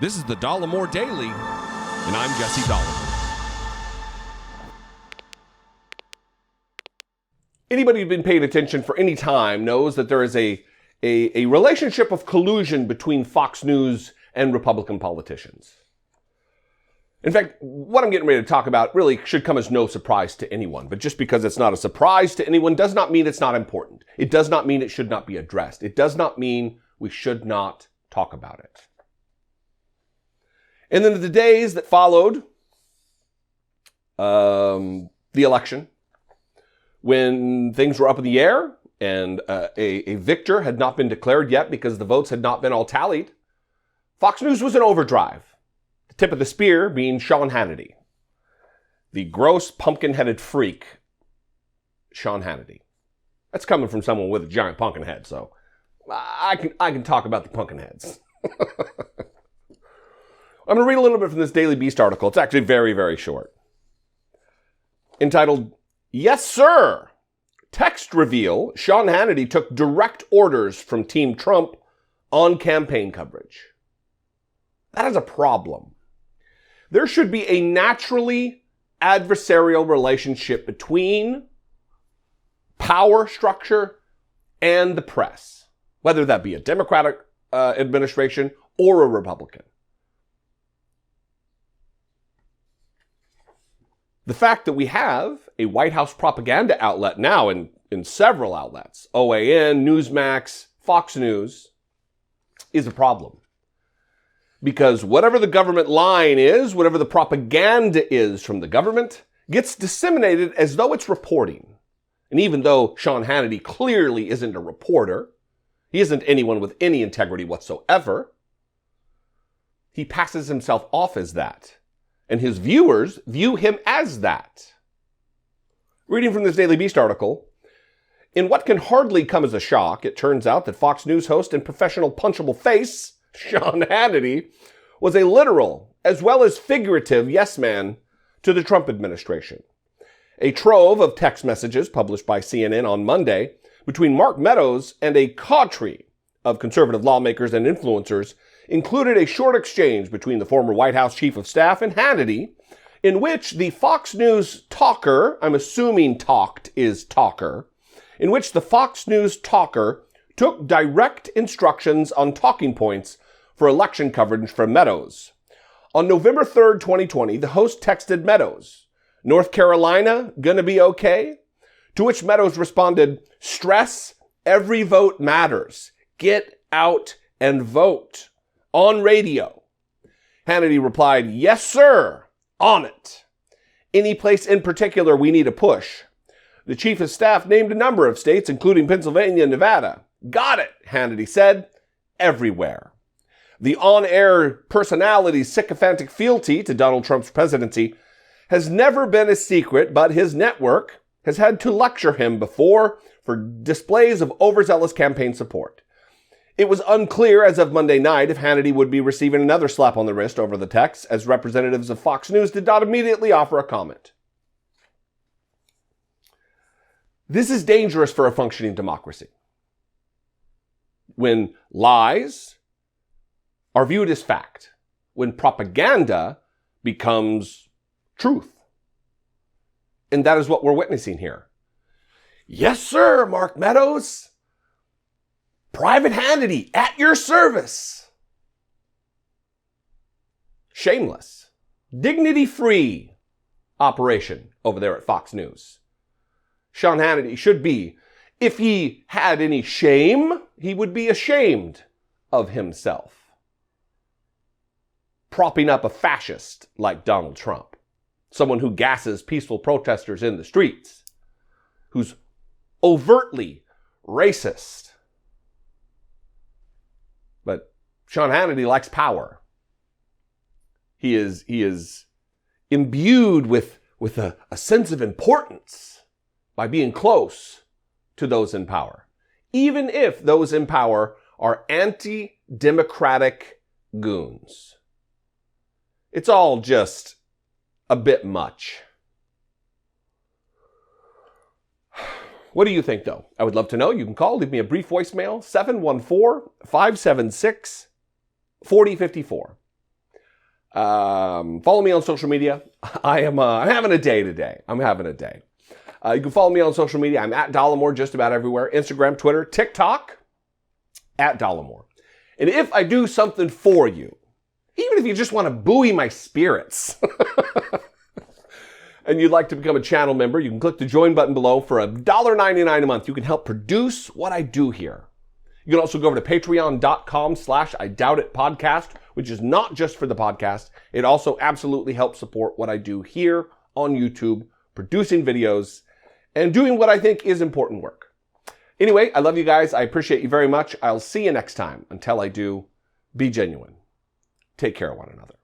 This is the Dollemore Daily, and I'm Jesse Dollemore. Anybody who's been paying attention for any time knows that there is a relationship of collusion between Fox News and Republican politicians. In fact, what I'm getting ready to talk about really should come as no surprise to anyone. But just because it's not a surprise to anyone does not mean it's not important. It does not mean it should not be addressed. It does not mean we should not talk about it. And then the days that followed the election, when things were up in the air and a victor had not been declared yet because the votes had not been all tallied, Fox News was in overdrive. The tip of the spear being Sean Hannity, the gross pumpkin-headed freak, Sean Hannity. That's coming from someone with a giant pumpkin head, so I can talk about the pumpkin heads. I'm going to read a little bit from this Daily Beast article. It's actually very, very short. Entitled, "Yes, Sir! Text reveal, Sean Hannity took direct orders from Team Trump on campaign coverage." That is a problem. There should be a naturally adversarial relationship between power structure and the press, whether that be a Democratic administration or a Republican. The fact that we have a White House propaganda outlet now in several outlets, OAN, Newsmax, Fox News, is a problem. Because whatever the government line is, whatever the propaganda is from the government, gets disseminated as though it's reporting. And even though Sean Hannity clearly isn't a reporter, he isn't anyone with any integrity whatsoever, he passes himself off as that. And his viewers view him as that. Reading from this Daily Beast article, in what can hardly come as a shock, it turns out that Fox News host and professional punchable face, Sean Hannity, was a literal as well as figurative yes man to the Trump administration. A trove of text messages published by CNN on Monday between Mark Meadows and a coterie of conservative lawmakers and influencers included a short exchange between the former White House chief of staff and Hannity, in which the Fox News talker, I'm assuming talked is talker, in which the Fox News talker took direct instructions on talking points for election coverage from Meadows. On November 3rd, 2020, the host texted Meadows, "North Carolina, gonna be okay?" To which Meadows responded, "Stress, every vote matters. Get out and vote." On radio. Hannity replied, "Yes, sir. On it. Any place in particular we need a push?" The chief of staff named a number of states, including Pennsylvania and Nevada. "Got it," Hannity said. "Everywhere." The on-air personality's sycophantic fealty to Donald Trump's presidency has never been a secret, but his network has had to lecture him before for displays of overzealous campaign support. It was unclear as of Monday night if Hannity would be receiving another slap on the wrist over the text, as representatives of Fox News did not immediately offer a comment. This is dangerous for a functioning democracy. When lies are viewed as fact, when propaganda becomes truth. And that is what we're witnessing here. "Yes, sir, Mark Meadows. Private Hannity, at your service." Shameless, dignity-free operation over there at Fox News. Sean Hannity should be, if he had any shame, he would be ashamed of himself. Propping up a fascist like Donald Trump, someone who gasses peaceful protesters in the streets, who's overtly racist. But Sean Hannity likes power. He is imbued with a sense of importance by being close to those in power, even if those in power are anti-democratic goons. It's all just a bit much. What do you think, though? I would love to know. You can call, leave me a brief voicemail, 714-576-4054. Follow me on social media. I'm having a day today. I'm having a day. You can follow me on social media. I'm at Dollemore just about everywhere. Instagram, Twitter, TikTok, at Dollemore. And if I do something for you, even if you just want to buoy my spirits, and you'd like to become a channel member, you can click the join button below. For $1.99 a month, you can help produce what I do here. You can also go over to patreon.com/IDoubtItPodcast, which is not just for the podcast. It also absolutely helps support what I do here on YouTube, producing videos and doing what I think is important work. Anyway, I love you guys. I appreciate you very much. I'll see you next time. Until I do, be genuine. Take care of one another.